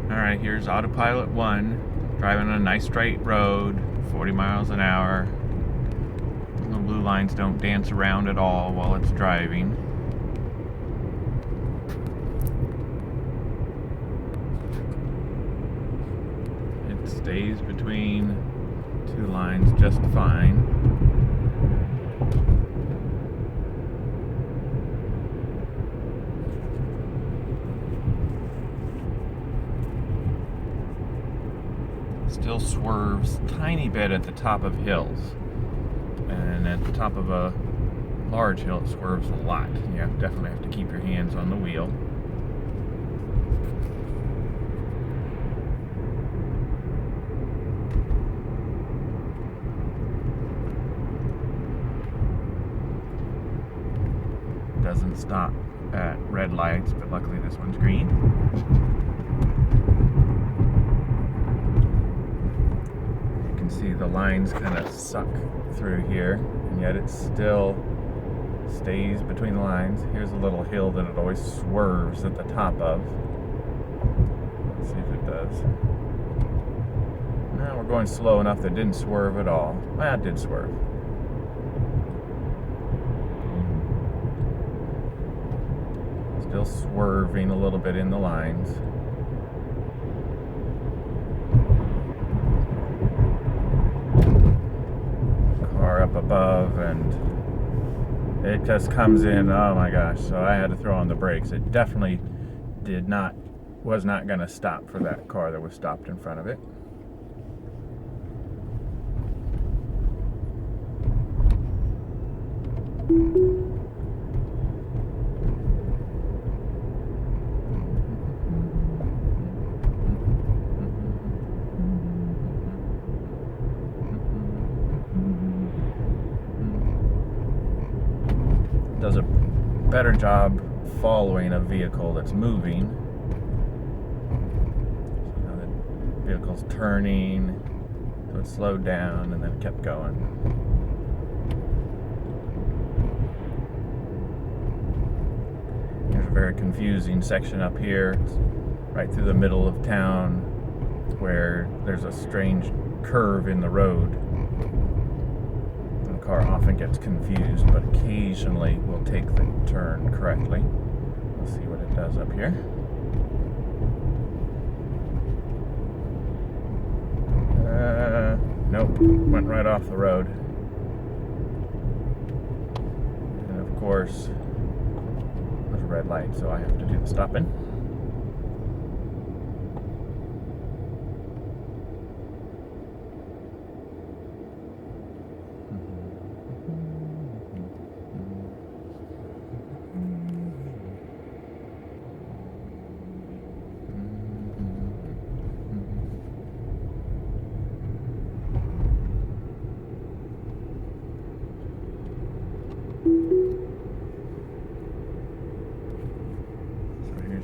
Alright, here's autopilot 1, driving on a nice straight road, 40 miles an hour. The blue lines don't dance around at all while it's driving. It stays between two lines just fine. Still swerves tiny bit at the top of hills, and at the top of a large hill it swerves a lot. You definitely have to keep your hands on the wheel. Doesn't stop at red lights, but luckily this one's green. See the lines kind of suck through here, and yet it still stays between the lines. Here's a little hill that it always swerves at the top of. Let's see if it does. No, we're going slow enough that it didn't swerve at all. Well, it did swerve. Still swerving a little bit in the lines. Up above, and it just comes in. Oh my gosh, so I had to throw on the brakes. It definitely was not going to stop for that car that was stopped in front of it. Does a better job following a vehicle that's moving. So the vehicle's turning, so it slowed down and then it kept going. There's a very confusing section up here. It's right through the middle of town where there's a strange curve in the road. Car often gets confused, but occasionally will take the turn correctly. Let's see what it does up here. Nope, went right off the road. And of course, there's a red light, so I have to do the stopping.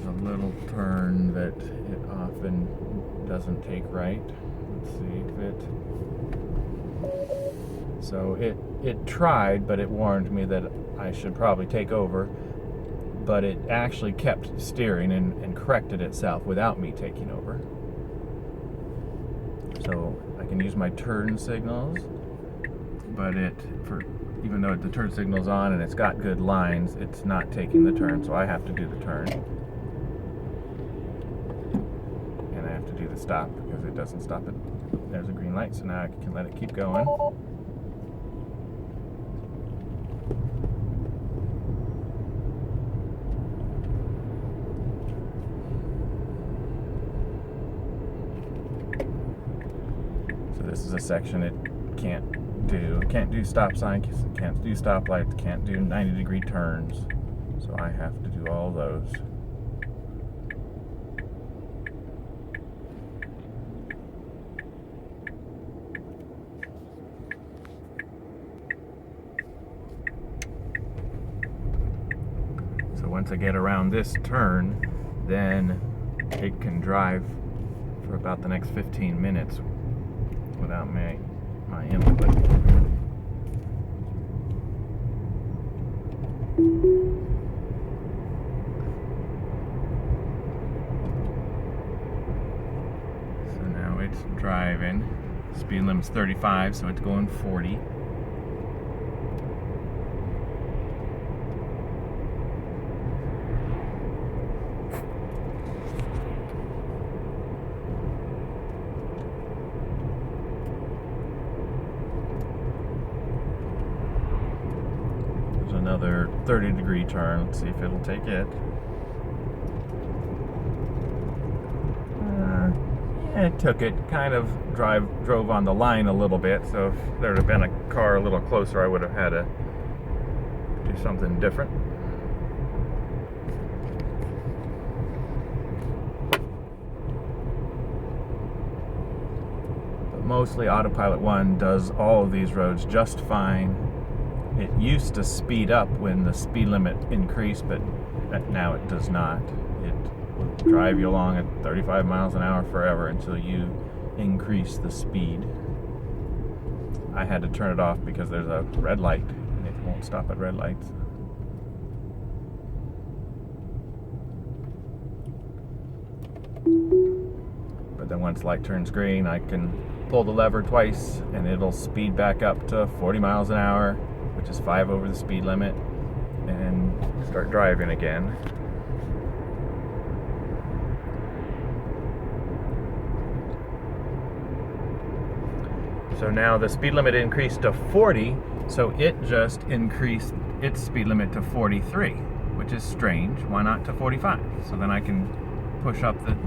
A little turn that it often doesn't take right. Let's see if it. So it tried, but it warned me that I should probably take over. But it actually kept steering and corrected itself without me taking over. So I can use my turn signals, but even though the turn signal's on and it's got good lines, it's not taking the turn, so I have to do the turn. Do the stop because it doesn't stop it. There's a green light, so now I can let it keep going. So this is a section it can't do. It can't do stop sign, can't do stoplights, can't do 90-degree turns. So I have to do all those. Once I get around this turn, then it can drive for about the next 15 minutes without my input. driving. Speed limit's 35, so it's going 40. There's another 30-degree turn. Let's see if it'll take it. It took it. Kind of drove on the line a little bit, so if there had been a car a little closer, I would have had to do something different. But mostly Autopilot 1 does all of these roads just fine. It used to speed up when the speed limit increased, but now it does not. It will drive you along at 35 miles an hour forever until you increase the speed. I had to turn it off because there's a red light and it won't stop at red lights. But then once light turns green, I can pull the lever twice and it'll speed back up to 40 miles an hour, which is 5 over the speed limit, and start driving again. So now the speed limit increased to 40, so it just increased its speed limit to 43, which is strange. Why not to 45? So then I can push up the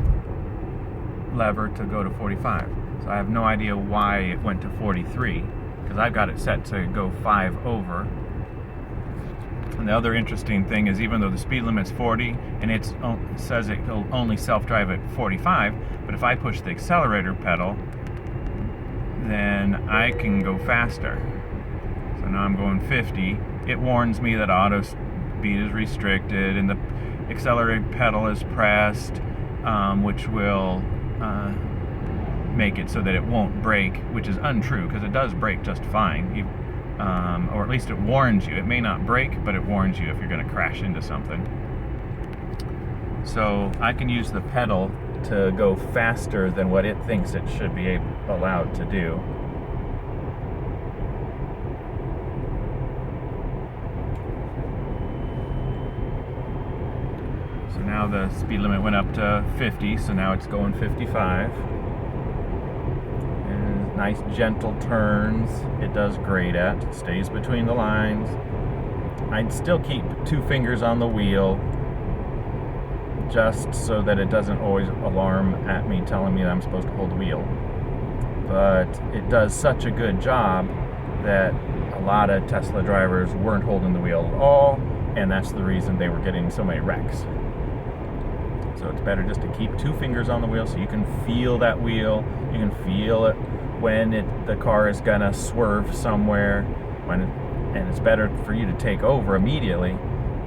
lever to go to 45. So I have no idea why it went to 43, because I've got it set to go 5 over. And the other interesting thing is, even though the speed limit's 40 and it says it'll only self-drive at 45, but if I push the accelerator pedal, then I can go faster. So now I'm going 50. It warns me that auto speed is restricted and the accelerator pedal is pressed, which will make it so that it won't brake, which is untrue, because it does brake just fine. Or at least it warns you. It may not brake, but it warns you if you're going to crash into something. So I can use the pedal to go faster than what it thinks it should be allowed to do. So now the speed limit went up to 50, so now it's going 55. And nice gentle turns. It does great at. It stays between the lines. I'd still keep 2 fingers on the wheel, just so that it doesn't always alarm at me telling me that I'm supposed to hold the wheel. But it does such a good job that a lot of Tesla drivers weren't holding the wheel at all, and that's the reason they were getting so many wrecks. So it's better just to keep 2 fingers on the wheel so you can feel that wheel. You can feel it when the car is gonna swerve somewhere, and it's better for you to take over immediately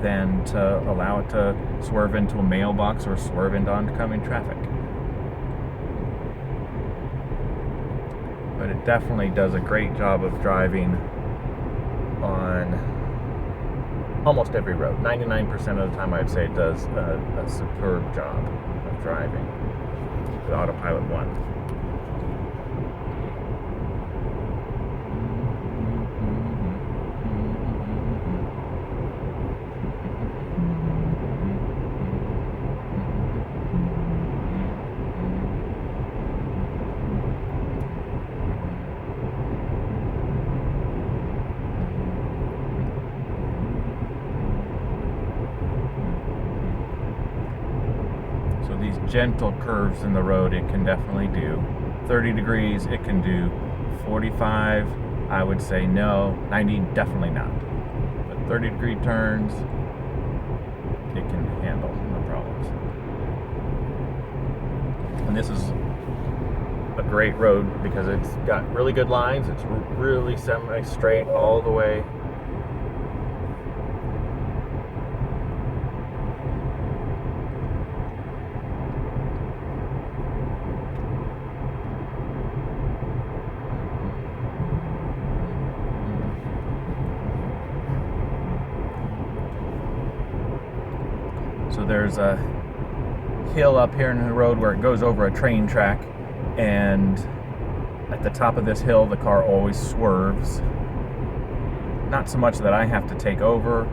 than to allow it to swerve into a mailbox or swerve into oncoming traffic. But it definitely does a great job of driving on almost every road. 99% of the time I'd say it does a superb job of driving the Autopilot 1. These gentle curves in the road it can definitely do. 30 degrees it can do. 45 I would say no. 90 definitely not. But 30-degree turns it can handle no problems. And this is a great road because it's got really good lines. It's really semi-straight all the way. So there's a hill up here in the road where it goes over a train track, and at the top of this hill the car always swerves. Not so much that I have to take over,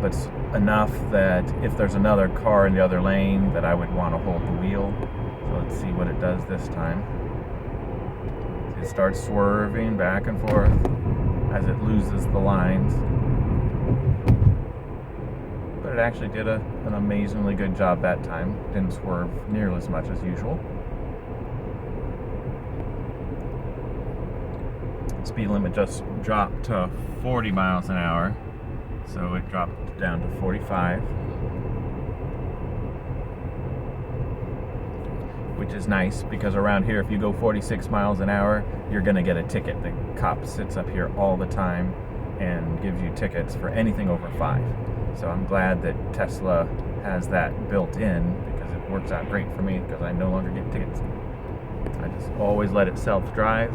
but enough that if there's another car in the other lane that I would want to hold the wheel. So let's see what it does this time. It starts swerving back and forth as it loses the lines. But it actually did an amazingly good job that time. Didn't swerve nearly as much as usual. Speed limit just dropped to 40 miles an hour, so it dropped down to 45, which is nice because around here if you go 46 miles an hour you're gonna get a ticket. The cop sits up here all the time and gives you tickets for anything over 5. So I'm glad that Tesla has that built in because it works out great for me because I no longer get tickets. I just always let it self-drive,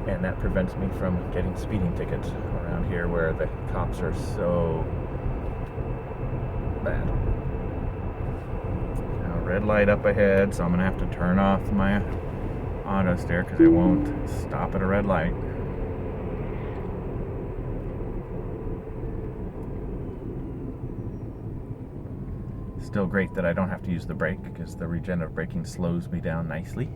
and that prevents me from getting speeding tickets around here where the cops are so bad. Now, red light up ahead, so I'm gonna have to turn off my auto steer because it won't stop at a red light. Still great that I don't have to use the brake because the regenerative braking slows me down nicely.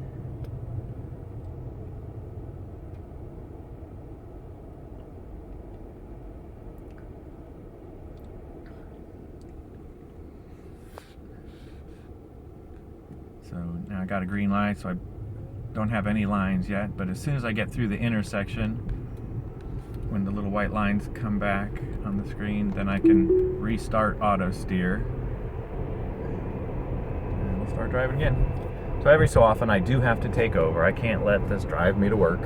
So now I got a green light, so I don't have any lines yet, but as soon as I get through the intersection, when the little white lines come back on the screen, then I can restart auto steer and we'll start driving again. So every so often I do have to take over. I can't let this drive me to work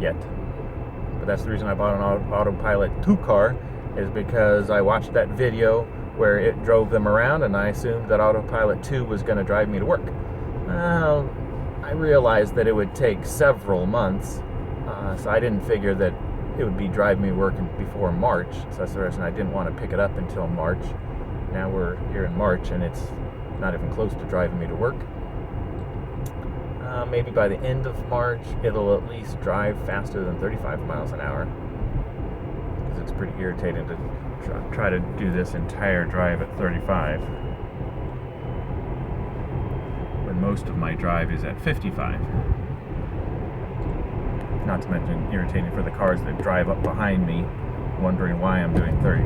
yet. But that's the reason I bought an Autopilot 2 car, is because I watched that video where it drove them around and I assumed that Autopilot 2 was going to drive me to work. Well, I realized that it would take several months, so I didn't figure that it would be drive me working before March. So that's the reason I didn't want to pick it up until March. Now we're here in March and it's not even close to driving me to work. Maybe by the end of March it'll at least drive faster than 35 miles an hour, because it's pretty irritating to try to do this entire drive at 35 when most of my drive is at 55. Not to mention irritating for the cars that drive up behind me wondering why I'm doing 35.